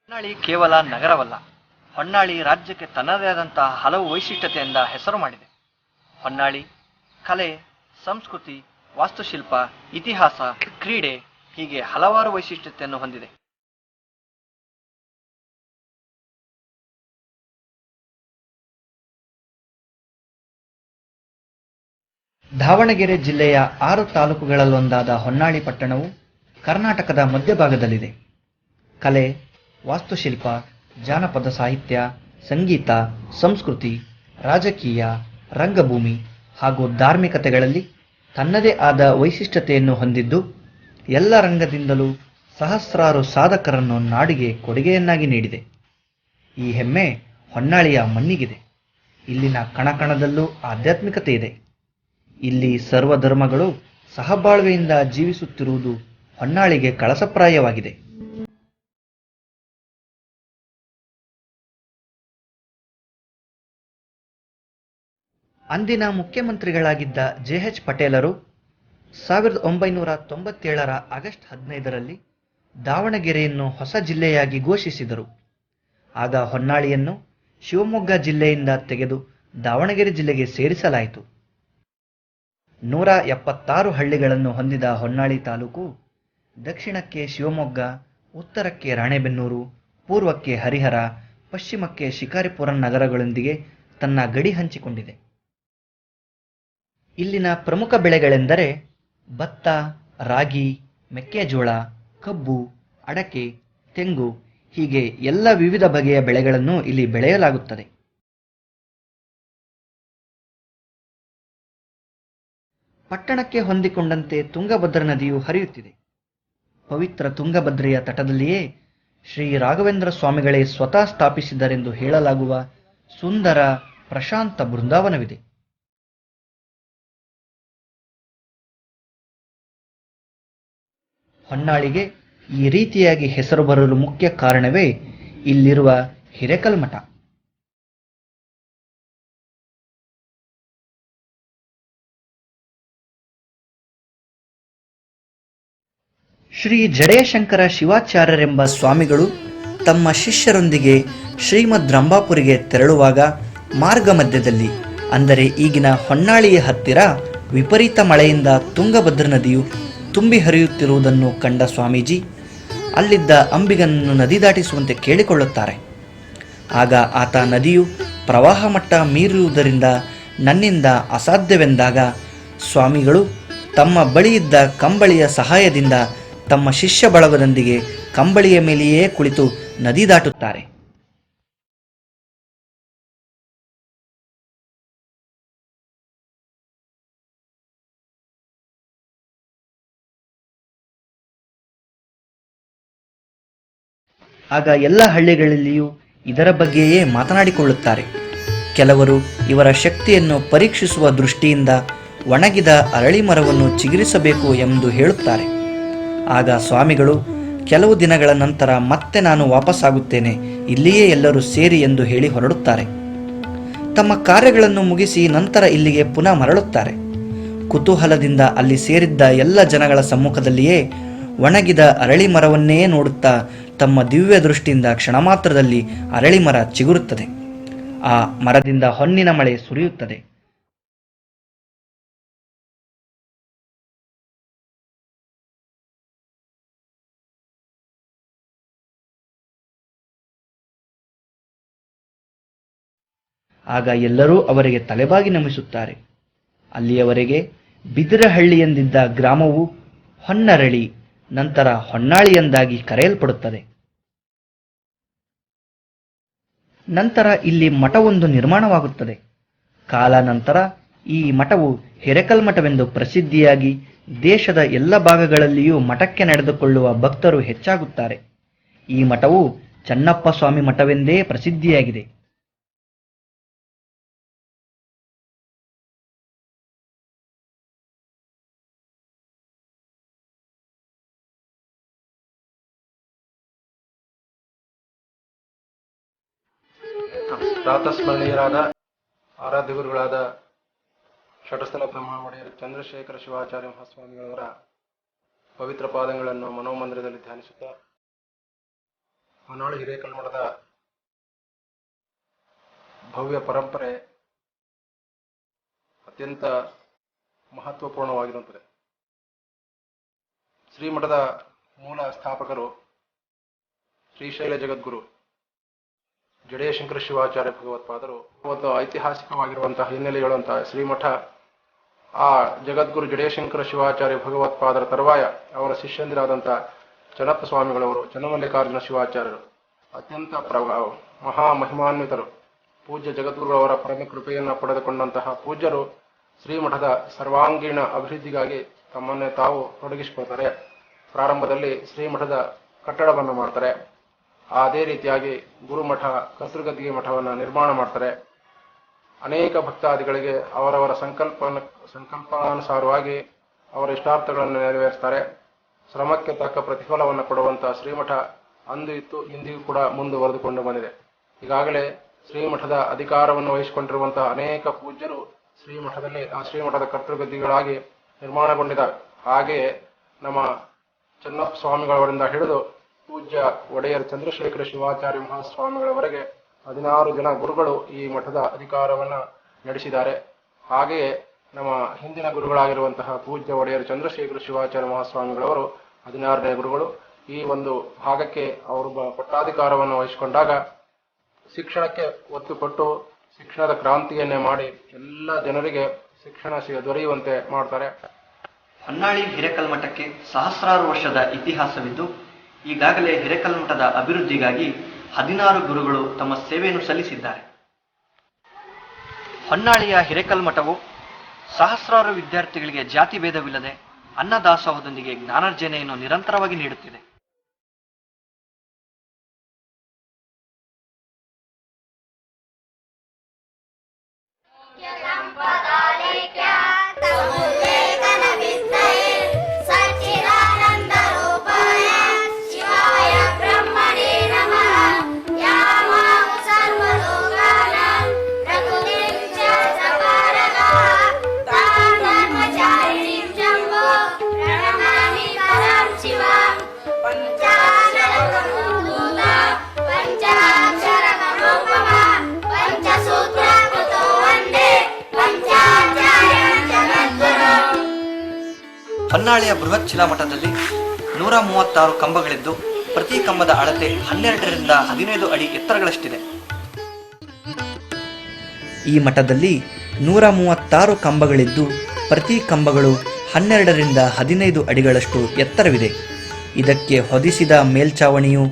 ಹೊನ್ನಾಳಿ ಕೇವಲ ನಗರವಲ್ಲ, ಹೊನ್ನಾಳಿ ರಾಜ್ಯಕ್ಕೆ ತನ್ನದೇ ಆದಂತಹ ಹಲವು ವೈಶಿಷ್ಟ್ಯತೆಯಿಂದ ಹೆಸರು ಮಾಡಿದೆ. ಹೊನ್ನಾಳಿ ಕಲೆ, ಸಂಸ್ಕೃತಿ, ವಾಸ್ತುಶಿಲ್ಪ, ಇತಿಹಾಸ, ಕ್ರೀಡೆ ಹೀಗೆ ಹಲವಾರು ವೈಶಿಷ್ಟ್ಯತೆಯನ್ನು ಹೊಂದಿದೆ. ದಾವಣಗೆರೆ ಜಿಲ್ಲೆಯ 6 ತಾಲೂಕುಗಳಲ್ಲೊಂದಾದ ಹೊನ್ನಾಳಿ ಪಟ್ಟಣವು ಕರ್ನಾಟಕದ ಮಧ್ಯಭಾಗದಲ್ಲಿದೆ. ಕಲೆ, ವಾಸ್ತುಶಿಲ್ಪ, ಜಾನಪದ ಸಾಹಿತ್ಯ, ಸಂಗೀತ, ಸಂಸ್ಕೃತಿ, ರಾಜಕೀಯ, ರಂಗಭೂಮಿ ಹಾಗೂ ಧಾರ್ಮಿಕತೆಗಳಲ್ಲಿ ತನ್ನದೇ ಆದ ವೈಶಿಷ್ಟ್ಯತೆಯನ್ನು ಹೊಂದಿದ್ದು, ಎಲ್ಲ ರಂಗದಿಂದಲೂ ಸಹಸ್ರಾರು ಸಾಧಕರನ್ನು ನಾಡಿಗೆ ಕೊಡುಗೆಯನ್ನಾಗಿ ನೀಡಿದೆ. ಈ ಹೆಮ್ಮೆ ಹೊನ್ನಾಳಿಯ ಮಣ್ಣಿಗಿದೆ. ಇಲ್ಲಿನ ಕಣಕಣದಲ್ಲೂ ಆಧ್ಯಾತ್ಮಿಕತೆ ಇದೆ. ಇಲ್ಲಿ ಸರ್ವಧರ್ಮಗಳು ಸಹಬಾಳ್ವೆಯಿಂದ ಜೀವಿಸುತ್ತಿರುವುದು ಹೊನ್ನಾಳಿಗೆ ಕಳಸಪ್ರಾಯವಾಗಿದೆ. ಅಂದಿನ ಮುಖ್ಯಮಂತ್ರಿಗಳಾಗಿದ್ದ ಜೆ.ಎಚ್. ಪಟೇಲರು 1997ರ ಆಗಸ್ಟ್ 15ರಲ್ಲಿ ದಾವಣಗೆರೆಯನ್ನು ಹೊಸ ಜಿಲ್ಲೆಯಾಗಿ ಘೋಷಿಸಿದರು. ಆಗ ಹೊನ್ನಾಳಿಯನ್ನು ಶಿವಮೊಗ್ಗ ಜಿಲ್ಲೆಯಿಂದ ತೆಗೆದು ದಾವಣಗೆರೆ ಜಿಲ್ಲೆಗೆ ಸೇರಿಸಲಾಯಿತು. 176 ಹಳ್ಳಿಗಳನ್ನು ಹೊಂದಿದ ಹೊನ್ನಾಳಿ ತಾಲೂಕು ದಕ್ಷಿಣಕ್ಕೆ ಶಿವಮೊಗ್ಗ, ಉತ್ತರಕ್ಕೆ ರಾಣೆಬೆನ್ನೂರು, ಪೂರ್ವಕ್ಕೆ ಹರಿಹರ, ಪಶ್ಚಿಮಕ್ಕೆ ಶಿಕಾರಿಪುರ ನಗರಗಳೊಂದಿಗೆ ತನ್ನ ಗಡಿ ಹಂಚಿಕೊಂಡಿದೆ. ಇಲ್ಲಿನ ಪ್ರಮುಖ ಬೆಳೆಗಳೆಂದರೆ ಭತ್ತ, ರಾಗಿ, ಮೆಕ್ಕೆಜೋಳ, ಕಬ್ಬು, ಅಡಕೆ, ತೆಂಗು ಹೀಗೆ ಎಲ್ಲ ವಿವಿಧ ಬಗೆಯ ಬೆಳೆಗಳನ್ನು ಇಲ್ಲಿ ಬೆಳೆಯಲಾಗುತ್ತದೆ. ಪಟ್ಟಣಕ್ಕೆ ಹೊಂದಿಕೊಂಡಂತೆ ತುಂಗಭದ್ರಾ ನದಿಯು ಹರಿಯುತ್ತಿದೆ. ಪವಿತ್ರ ತುಂಗಭದ್ರೆಯ ತಟದಲ್ಲಿಯೇ ಶ್ರೀ ರಾಘವೇಂದ್ರ ಸ್ವಾಮಿಗಳೇ ಸ್ವತಃ ಸ್ಥಾಪಿಸಿದರೆಂದು ಹೇಳಲಾಗುವ ಸುಂದರ ಪ್ರಶಾಂತ ಬೃಂದಾವನವಿದೆ. ಹೊನ್ನಾಳಿಗೆ ಈ ರೀತಿಯಾಗಿ ಹೆಸರು ಬರಲು ಮುಖ್ಯ ಕಾರಣವೇ ಇಲ್ಲಿರುವ ಹಿರೇಕಲ್ಮಠ. ಶ್ರೀ ಜಡೆಯಶಂಕರ ಶಿವಾಚಾರ್ಯರೆಂಬ ಸ್ವಾಮಿಗಳು ತಮ್ಮ ಶಿಷ್ಯರೊಂದಿಗೆ ಶ್ರೀಮದ್ ರಂಭಾಪುರಿಗೆ ತೆರಳುವಾಗ ಮಾರ್ಗ ಮಧ್ಯದಲ್ಲಿ, ಅಂದರೆ ಈಗಿನ ಹೊನ್ನಾಳಿಯ ಹತ್ತಿರ ವಿಪರೀತ ಮಳೆಯಿಂದ ತುಂಗಭದ್ರಾ ನದಿಯು ತುಂಬಿ ಹರಿಯುತ್ತಿರುವುದನ್ನು ಕಂಡ ಸ್ವಾಮೀಜಿ ಅಲ್ಲಿದ್ದ ಅಂಬಿಗನನ್ನು ನದಿ ದಾಟಿಸುವಂತೆ ಕೇಳಿಕೊಳ್ಳುತ್ತಾರೆ. ಆಗ ಆತ ನದಿಯು ಪ್ರವಾಹ ಮಟ್ಟ ಮೀರುವುದರಿಂದ ನನ್ನಿಂದ ಅಸಾಧ್ಯವೆಂದಾಗ ಸ್ವಾಮಿಗಳು ತಮ್ಮ ಬಳಿಯಿದ್ದ ಕಂಬಳಿಯ ಸಹಾಯದಿಂದ ತಮ್ಮ ಶಿಷ್ಯ ಬಳಗದೊಂದಿಗೆ ಕಂಬಳಿಯ ಮೇಲೆಯೇ ಕುಳಿತು ನದಿ ದಾಟುತ್ತಾರೆ. ಆಗ ಎಲ್ಲ ಹಳ್ಳಿಗಳಲ್ಲಿಯೂ ಇದರ ಬಗ್ಗೆಯೇ ಮಾತನಾಡಿಕೊಳ್ಳುತ್ತಾರೆ. ಕೆಲವರು ಇವರ ಶಕ್ತಿಯನ್ನು ಪರೀಕ್ಷಿಸುವ ದೃಷ್ಟಿಯಿಂದ ಒಣಗಿದ ಅರಳಿ ಮರವನ್ನು ಚಿಗುರಿಸಬೇಕು ಎಂದು ಹೇಳುತ್ತಾರೆ. ಆಗ ಸ್ವಾಮಿಗಳು ಕೆಲವು ದಿನಗಳ ನಂತರ ಮತ್ತೆ ನಾನು ವಾಪಸ್ಸಾಗುತ್ತೇನೆ, ಇಲ್ಲಿಯೇ ಎಲ್ಲರೂ ಸೇರಿ ಎಂದು ಹೇಳಿ ಹೊರಡುತ್ತಾರೆ. ತಮ್ಮ ಕಾರ್ಯಗಳನ್ನು ಮುಗಿಸಿ ನಂತರ ಇಲ್ಲಿಗೆ ಪುನಃ ಮರಳುತ್ತಾರೆ. ಕುತೂಹಲದಿಂದ ಅಲ್ಲಿ ಸೇರಿದ್ದ ಎಲ್ಲ ಜನಗಳ ಸಮ್ಮುಖದಲ್ಲಿಯೇ ಒಣಗಿದ ಅರಳಿ ಮರವನ್ನೇ ನೋಡುತ್ತಾ ತಮ್ಮ ದಿವ್ಯ ದೃಷ್ಟಿಯಿಂದ ಕ್ಷಣ ಮಾತ್ರದಲ್ಲಿ ಅರಳಿ ಮರ ಚಿಗುರುತ್ತದೆ. ಆ ಮರದಿಂದ ಹೊನ್ನಿನ ಮಳೆ ಸುರಿಯುತ್ತದೆ. ಆಗ ಎಲ್ಲರೂ ಅವರಿಗೆ ತಲೆಬಾಗಿ ನಮಿಸುತ್ತಾರೆ. ಅಲ್ಲಿಯವರೆಗೆ ಬಿದಿರಹಳ್ಳಿ ಎಂದಿದ್ದ ಗ್ರಾಮವು ಹೊನ್ನರಳಿ, ನಂತರ ಹೊನ್ನಾಳಿ ಎಂದಾಗಿ ಕರೆಯಲ್ಪಡುತ್ತದೆ. ನಂತರ ಇಲ್ಲಿ ಮಠವೊಂದು ನಿರ್ಮಾಣವಾಗುತ್ತದೆ. ಕಾಲಾನಂತರ ಈ ಮಠವು ಹಿರೇಕಲ್ಮಠವೆಂದು ಪ್ರಸಿದ್ಧಿಯಾಗಿ ದೇಶದ ಎಲ್ಲ ಭಾಗಗಳಲ್ಲಿಯೂ ಮಠಕ್ಕೆ ನಡೆದುಕೊಳ್ಳುವ ಭಕ್ತರು ಹೆಚ್ಚಾಗುತ್ತಾರೆ. ಈ ಮಠವು ಚನ್ನಪ್ಪ ಸ್ವಾಮಿ ಮಠವೆಂದೇ ಪ್ರಸಿದ್ಧಿಯಾಗಿದೆ. ಪ್ರಾತಸ್ಮರಣೀಯರಾದ ಆರಾಧ್ಯ ಗುರುಗಳಾದ ಶಟಸ್ಥಲ ಬ್ರಹ್ಮವಡೆಯರು ಚಂದ್ರಶೇಖರ ಶಿವಾಚಾರ್ಯ ಮಹಾಸ್ವಾಮಿಗಳವರ ಪವಿತ್ರ ಪಾದಗಳನ್ನು ಮನೋಮಂದಿರದಲ್ಲಿ ಧ್ಯಾನಿಸುತ್ತಾ, 2023 ನೇ ವರ್ಷದ 6ನೇ ತಾರೀಕು ಗುರುವಾರ ಸಂಜೆ 5 ಗಂಟೆಗೆ 6 ಗಂಟೆಗೆ 30 ನಿಮಿಷಕ್ಕೆ 6 ಗಂಟೆಗೆ 30 ನಿಮಿಷಕ್ಕೆ ಹೊನ್ನಾಳಿ ಹಿರೇಕಲ್ಮಠದ ಭವ್ಯ ಪರಂಪರೆ ಅತ್ಯಂತ ಮಹತ್ವಪೂರ್ಣವಾಗಿರುತ್ತದೆ. ಶ್ರೀಮಠದ ಮೂಲ ಸ್ಥಾಪಕರು ಶ್ರೀಶೈಲ ಜಗದ್ಗುರು ಜಡೇಶಂಕರ ಶಿವಾಚಾರ್ಯ ಭಗವತ್ಪಾದರು. ಒಂದು ಐತಿಹಾಸಿಕವಾಗಿರುವಂತಹ ಹಿನ್ನೆಲೆಯುಳ್ಳಂತಹ ಶ್ರೀಮಠ ಆ ಜಗದ್ಗುರು ಜಡೇಶಂಕರ ಶಿವಾಚಾರ್ಯ ಭಗವತ್ಪಾದರ ತರುವಾಯ ಅವರ ಶಿಷ್ಯಂದಿರಾದಂತಹ ಚನ್ನಪ್ಪ ಸ್ವಾಮಿಗಳವರು, ಚನ್ನಮಲ್ಲಿಕಾರ್ಜುನ ಶಿವಾಚಾರ್ಯರು ಅತ್ಯಂತ ಮಹಾಮಹಿಮಾನ್ವಿತರು. ಪೂಜ್ಯ ಜಗದ್ಗುರುವವರ ಪರಮ ಕೃಪೆಯನ್ನು ಪಡೆದುಕೊಂಡಂತಹ ಪೂಜ್ಯರು ಶ್ರೀಮಠದ ಸರ್ವಾಂಗೀಣ ಅಭಿವೃದ್ಧಿಗಾಗಿ ತಮ್ಮನ್ನೇ ತಾವು ತೊಡಗಿಸಿಕೊಳ್ತಾರೆ. ಪ್ರಾರಂಭದಲ್ಲಿ ಶ್ರೀಮಠದ ಕಟ್ಟಡವನ್ನು ಮಾಡ್ತಾರೆ. ಅದೇ ರೀತಿಯಾಗಿ ಗುರುಮಠ, ಕರ್ತೃಗದ್ದಿಗೆ ಮಠವನ್ನು ನಿರ್ಮಾಣ ಮಾಡ್ತಾರೆ. ಅನೇಕ ಭಕ್ತಾದಿಗಳಿಗೆ ಅವರವರ ಸಂಕಲ್ಪಾನುಸಾರವಾಗಿ ಅವರ ಇಷ್ಟಾರ್ಥಗಳನ್ನು ನೆರವೇರಿಸ್ತಾರೆ. ಶ್ರಮಕ್ಕೆ ತಕ್ಕ ಪ್ರತಿಫಲವನ್ನು ಕೊಡುವಂತಹ ಶ್ರೀಮಠ ಅಂದು ಇತ್ತು, ಇಂದಿಗೂ ಕೂಡ ಮುಂದುವರೆದುಕೊಂಡು ಬಂದಿದೆ. ಈಗಾಗಲೇ ಶ್ರೀಮಠದ ಅಧಿಕಾರವನ್ನು ವಹಿಸಿಕೊಂಡಿರುವಂತಹ ಅನೇಕ ಪೂಜ್ಯರು ಶ್ರೀಮಠದ ಕರ್ತೃಗದ್ದಿಗಳಾಗಿ ನಿರ್ಮಾಣಗೊಂಡಿದ್ದಾರೆ. ಹಾಗೆಯೇ ನಮ್ಮ ಚನ್ನಪ್ಪ ಸ್ವಾಮಿಗಳವರಿಂದ ಹಿಡಿದು ಪೂಜ್ಯ ಒಡೆಯರ್ ಚಂದ್ರಶೇಖರ ಶಿವಾಚಾರ್ಯ ಮಹಾಸ್ವಾಮಿಗಳವರೆಗೆ 16 ಜನ ಗುರುಗಳು ಈ ಮಠದ ಅಧಿಕಾರವನ್ನು ನಡೆಸಿದ್ದಾರೆ. ಹಾಗೆಯೇ ನಮ್ಮ ಹಿಂದಿನ ಗುರುಗಳಾಗಿರುವಂತಹ ಪೂಜ್ಯ ಒಡೆಯರ್ ಚಂದ್ರಶೇಖರ ಶಿವಾಚಾರ್ಯ ಮಹಾಸ್ವಾಮಿಗಳವರು 16ನೇ ಗುರುಗಳು. ಈ ಒಂದು ಭಾಗಕ್ಕೆ ಅವರು ಪಟ್ಟಾಧಿಕಾರವನ್ನು ವಹಿಸಿಕೊಂಡಾಗ ಶಿಕ್ಷಣಕ್ಕೆ ಒತ್ತು ಕೊಟ್ಟು ಶಿಕ್ಷಣದ ಕ್ರಾಂತಿಯನ್ನೇ ಮಾಡಿ ಎಲ್ಲ ಜನರಿಗೆ ಶಿಕ್ಷಣ ದೊರೆಯುವಂತೆ ಮಾಡ್ತಾರೆ. ಹೊನ್ನಾಳಿ ಹಿರೇಕಲ್ಮಠಕ್ಕೆ ಸಹಸ್ರಾರು ವರ್ಷದ ಇತಿಹಾಸವಿದ್ದು, ಈಗಾಗಲೇ ಹಿರೇಕಲ್ಮಠದ ಅಭಿವೃದ್ಧಿಗಾಗಿ 16 ಗುರುಗಳು ತಮ್ಮ ಸೇವೆಯನ್ನು ಸಲ್ಲಿಸಿದ್ದಾರೆ. ಹೊನ್ನಾಳಿಯ ಹಿರೇಕಲ್ಮಠವು ಸಹಸ್ರಾರು ವಿದ್ಯಾರ್ಥಿಗಳಿಗೆ ಜಾತಿ ಭೇದವಿಲ್ಲದೆ ಅನ್ನದಾಸೋಹದೊಂದಿಗೆ ಜ್ಞಾನಾರ್ಜನೆಯನ್ನು ನಿರಂತರವಾಗಿ ನೀಡುತ್ತಿದೆ. ಹೊನ್ನಾಳಿಯ ಬೃಹತ್ ಶಿಲಾಮಠದಲ್ಲಿ 136 ಕಂಬಗಳಿದ್ದು, ಪ್ರತಿ ಕಂಬದ ಅಳತೆ 12 ರಿಂದ 15 ಅಡಿ ಎತ್ತರಗಳಷ್ಟಿದೆ. ಈ ಮಠದಲ್ಲಿ 136 ಕಂಬಗಳಿದ್ದು, ಪ್ರತಿ ಕಂಬಗಳು 12 ರಿಂದ 15 ಅಡಿಗಳಷ್ಟು ಎತ್ತರವಿದೆ. ಇದಕ್ಕೆ ಹೊದಿಸಿದ ಮೇಲ್ಛಾವಣಿಯು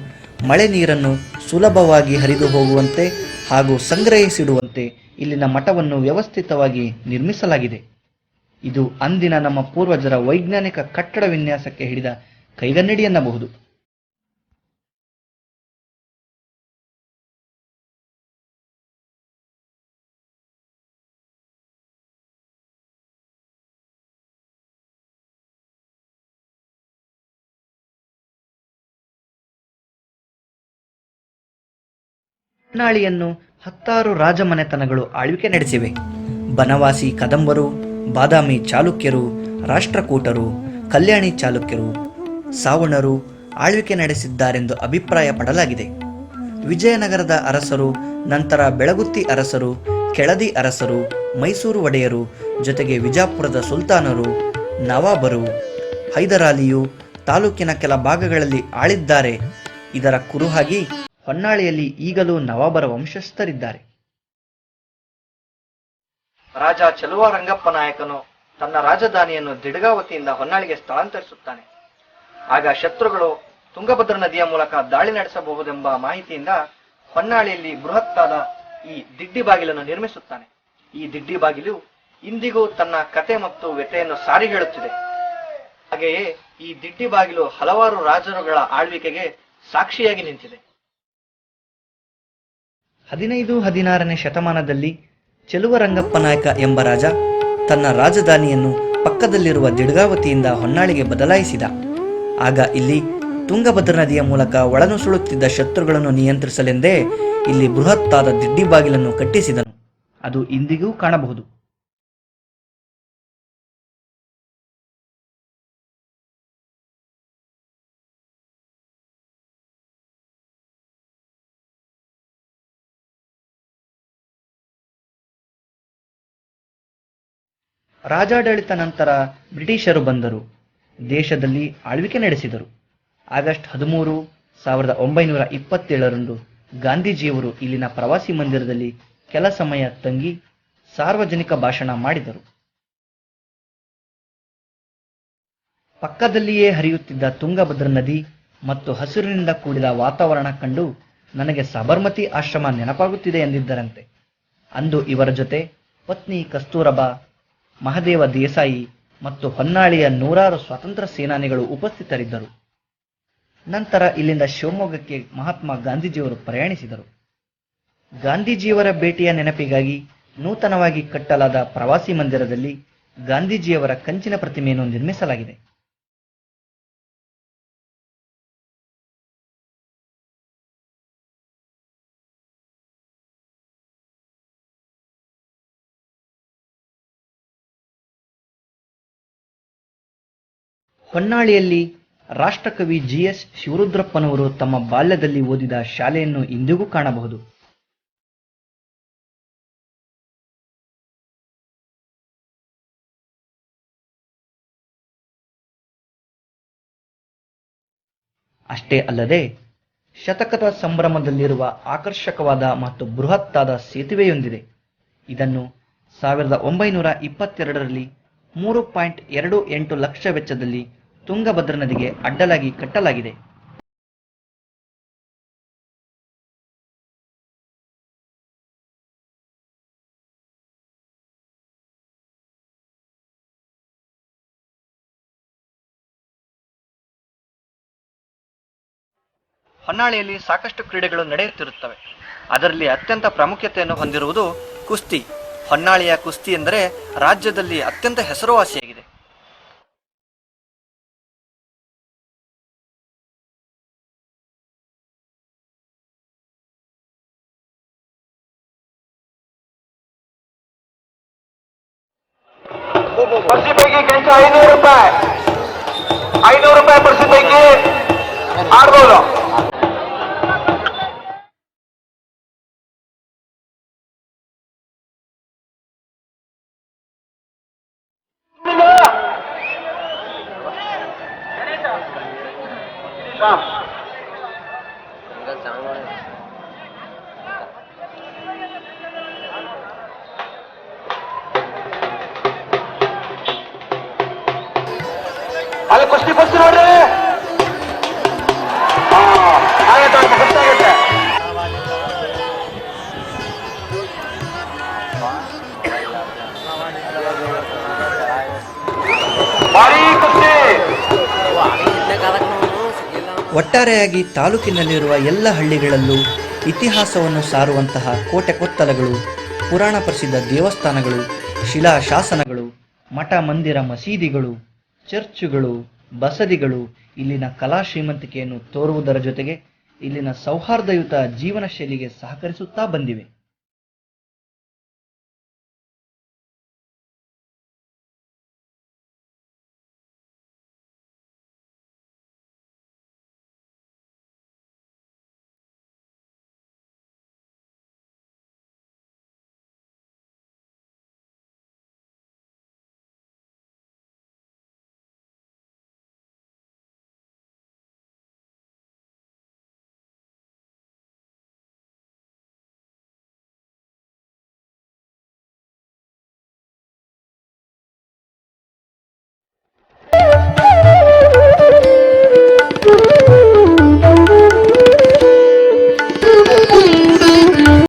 ಮಳೆ ನೀರನ್ನು ಸುಲಭವಾಗಿ ಹರಿದು ಹೋಗುವಂತೆ ಹಾಗೂ ಸಂಗ್ರಹಿಸಿಡುವಂತೆ ಇಲ್ಲಿನ ಮಠವನ್ನು ವ್ಯವಸ್ಥಿತವಾಗಿ ನಿರ್ಮಿಸಲಾಗಿದೆ. ಇದು ಅಂದಿನ ನಮ್ಮ ಪೂರ್ವಜರ ವೈಜ್ಞಾನಿಕ ಕಟ್ಟಡ ವಿನ್ಯಾಸಕ್ಕೆ ಹಿಡಿದ ಕೈಗನ್ನಡಿ ಎನ್ನಬಹುದು. ಹೊನ್ನಾಳಿಯನ್ನು 10 ರಾಜಮನೆತನಗಳು ಆಳ್ವಿಕೆ ನಡೆಸಿವೆ. ಬನವಾಸಿ ಕದಂಬರು, ಬಾದಾಮಿ ಚಾಲುಕ್ಯರು, ರಾಷ್ಟ್ರಕೂಟರು, ಕಲ್ಯಾಣಿ ಚಾಲುಕ್ಯರು, ಸಾವಣರು ಆಳ್ವಿಕೆ ನಡೆಸಿದ್ದಾರೆಂದು ಅಭಿಪ್ರಾಯ ಪಡಲಾಗಿದೆ. ವಿಜಯನಗರದ ಅರಸರು, ನಂತರ ಬೆಳಗುತ್ತಿ ಅರಸರು, ಕೆಳದಿ ಅರಸರು, ಮೈಸೂರು ಒಡೆಯರು, ಜೊತೆಗೆ ವಿಜಾಪುರದ ಸುಲ್ತಾನರು, ನವಾಬರು, ಹೈದರಾಲಿಯು ತಾಲೂಕಿನ ಕೆಲ ಭಾಗಗಳಲ್ಲಿ ಆಳಿದ್ದಾರೆ. ಇದರ ಕುರುಹಾಗಿ ಹೊನ್ನಾಳಿಯಲ್ಲಿ ಈಗಲೂ ನವಾಬರ ವಂಶಸ್ಥರಿದ್ದಾರೆ. ರಾಜ ಚಲುವ ರಂಗಪ್ಪ ನಾಯಕನು ತನ್ನ ರಾಜಧಾನಿಯನ್ನು ದಿಡಗಾವತಿಯಿಂದ ಹೊನ್ನಾಳಿಗೆ ಸ್ಥಳಾಂತರಿಸುತ್ತಾನೆ. ಆಗ ಶತ್ರುಗಳು ತುಂಗಭದ್ರಾ ನದಿಯ ಮೂಲಕ ದಾಳಿ ನಡೆಸಬಹುದೆಂಬ ಮಾಹಿತಿಯಿಂದ ಹೊನ್ನಾಳಿಯಲ್ಲಿ ಬೃಹತ್ತಾದ ಈ ದಿಡ್ಡಿ ಬಾಗಿಲನ್ನು ನಿರ್ಮಿಸುತ್ತಾನೆ. ಈ ದಿಡ್ಡಿ ಬಾಗಿಲು ಇಂದಿಗೂ ತನ್ನ ಕತೆ ಮತ್ತು ವ್ಯಥೆಯನ್ನು ಸಾರಿ ಹೇಳುತ್ತಿದೆ. ಹಾಗೆಯೇ ಈ ದಿಡ್ಡಿ ಬಾಗಿಲು ಹಲವಾರು ರಾಜರುಗಳ ಆಳ್ವಿಕೆಗೆ ಸಾಕ್ಷಿಯಾಗಿ ನಿಂತಿದೆ. 15-16ನೇ ಶತಮಾನದಲ್ಲಿ ಚೆಲುವರಂಗಪ್ಪ ನಾಯಕ ಎಂಬ ರಾಜ ತನ್ನ ರಾಜಧಾನಿಯನ್ನು ಪಕ್ಕದಲ್ಲಿರುವ ದಿಡಗಾವತಿಯಿಂದ ಹೊನ್ನಾಳಿಗೆ ಬದಲಾಯಿಸಿದ. ಆಗ ಇಲ್ಲಿ ತುಂಗಭದ್ರಾ ನದಿಯ ಮೂಲಕ ಒಳನುಸುಳುತ್ತಿದ್ದ ಶತ್ರುಗಳನ್ನು ನಿಯಂತ್ರಿಸಲೆಂದೇ ಇಲ್ಲಿ ಬೃಹತ್ತಾದ ದಿಡ್ಡಿ ಬಾಗಿಲನ್ನು ಕಟ್ಟಿಸಿದನು. ಅದು ಇಂದಿಗೂ ಕಾಣಬಹುದು. ರಾಜಾಡಳಿತ ನಂತರ ಬ್ರಿಟಿಷರು ಬಂದರು, ದೇಶದಲ್ಲಿ ಆಳ್ವಿಕೆ ನಡೆಸಿದರು. ಆಗಸ್ಟ್ 13, 1927ರಂದು ಗಾಂಧೀಜಿಯವರು ಇಲ್ಲಿನ ಪ್ರವಾಸಿ ಮಂದಿರದಲ್ಲಿ ಕೆಲ ಸಮಯ ತಂಗಿ ಸಾರ್ವಜನಿಕ ಭಾಷಣ ಮಾಡಿದರು. ಪಕ್ಕದಲ್ಲಿಯೇ ಹರಿಯುತ್ತಿದ್ದ ತುಂಗಭದ್ರಾ ನದಿ ಮತ್ತು ಹಸಿರಿನಿಂದ ಕೂಡಿದ ವಾತಾವರಣ ಕಂಡು ನನಗೆ ಸಬರ್ಮತಿ ಆಶ್ರಮ ನೆನಪಾಗುತ್ತಿದೆ ಎಂದಿದ್ದರಂತೆ. ಅಂದು ಇವರ ಜೊತೆ ಪತ್ನಿ ಕಸ್ತೂರಬಾ, ಮಹದೇವ ದೇಸಾಯಿ ಮತ್ತು ಹೊನ್ನಾಳಿಯ ನೂರಾರು ಸ್ವಾತಂತ್ರ್ಯ ಸೇನಾನಿಗಳು ಉಪಸ್ಥಿತರಿದ್ದರು. ನಂತರ ಇಲ್ಲಿಂದ ಶಿವಮೊಗ್ಗಕ್ಕೆ ಮಹಾತ್ಮ ಗಾಂಧೀಜಿಯವರು ಪ್ರಯಾಣಿಸಿದರು. ಗಾಂಧೀಜಿಯವರ ಭೇಟಿಯ ನೆನಪಿಗಾಗಿ ನೂತನವಾಗಿ ಕಟ್ಟಲಾದ ಪ್ರವಾಸಿ ಮಂದಿರದಲ್ಲಿ ಗಾಂಧೀಜಿಯವರ ಕಂಚಿನ ಪ್ರತಿಮೆಯನ್ನು ನಿರ್ಮಿಸಲಾಗಿದೆ. ಹೊನ್ನಾಳಿಯಲ್ಲಿ ರಾಷ್ಟ್ರಕವಿ GS ಶಿವರುದ್ರಪ್ಪನವರು ತಮ್ಮ ಬಾಲ್ಯದಲ್ಲಿ ಓದಿದ ಶಾಲೆಯನ್ನು ಇಂದಿಗೂ ಕಾಣಬಹುದು. ಅಷ್ಟೇ ಅಲ್ಲದೆ ಶತಕದ ಸಂಭ್ರಮದಲ್ಲಿರುವ ಆಕರ್ಷಕವಾದ ಮತ್ತು ಬೃಹತ್ತಾದ ಸೇತುವೆಯೊಂದಿದೆ. ಇದನ್ನು 1922ರಲ್ಲಿ 3.28 ಲಕ್ಷ ವೆಚ್ಚದಲ್ಲಿ ತುಂಗಭದ್ರಾ ನದಿಗೆ ಅಡ್ಡಲಾಗಿ ಕಟ್ಟಲಾಗಿದೆ. ಹೊನ್ನಾಳಿಯಲ್ಲಿ ಸಾಕಷ್ಟು ಕ್ರೀಡೆಗಳು ನಡೆಯುತ್ತಿರುತ್ತವೆ. ಅದರಲ್ಲಿ ಅತ್ಯಂತ ಪ್ರಾಮುಖ್ಯತೆಯನ್ನು ಹೊಂದಿರುವುದು ಕುಸ್ತಿ. ಹೊನ್ನಾಳಿಯ ಕುಸ್ತಿ ಎಂದರೆ ರಾಜ್ಯದಲ್ಲಿ ಅತ್ಯಂತ ಹೆಸರುವಾಸಿಯಾಗಿದೆ. ಪ್ರಸಿದ್ಧಿಗೆ ಕೆಂಚ 500 ರೂಪಾಯಿ, 500 ರೂಪಾಯಿ ಪ್ರಸಿದ್ಧಿಗೆ ಆಡ್ಬೋದು. ಅಲ್ಲಿ ಕುಸ್ತಿ ಕುಸ್ತಿ ನೋಡ್ರಿ, ಗೊತ್ತಾಗುತ್ತೆ. ಭಾರಿ ಕುಸ್ತಿ. ಒಟ್ಟಾರೆಯಾಗಿ ತಾಲೂಕಿನಲ್ಲಿರುವ ಎಲ್ಲ ಹಳ್ಳಿಗಳಲ್ಲೂ ಇತಿಹಾಸವನ್ನು ಸಾರುವಂತಹ ಕೋಟೆ ಕೊತ್ತಲಗಳು, ಪುರಾಣ ಪ್ರಸಿದ್ಧ ದೇವಸ್ಥಾನಗಳು, ಶಿಲಾ ಶಾಸನಗಳು, ಮಠ ಮಂದಿರ ಮಸೀದಿಗಳು, ಚರ್ಚುಗಳು, ಬಸದಿಗಳು ಇಲ್ಲಿನ ಕಲಾ ಶ್ರೀಮಂತಿಕೆಯನ್ನು ತೋರುವುದರ ಜೊತೆಗೆ ಇಲ್ಲಿನ ಸೌಹಾರ್ದಯುತ ಜೀವನ ಶೈಲಿಗೆ ಸಹಕರಿಸುತ್ತಾ ಬಂದಿವೆ.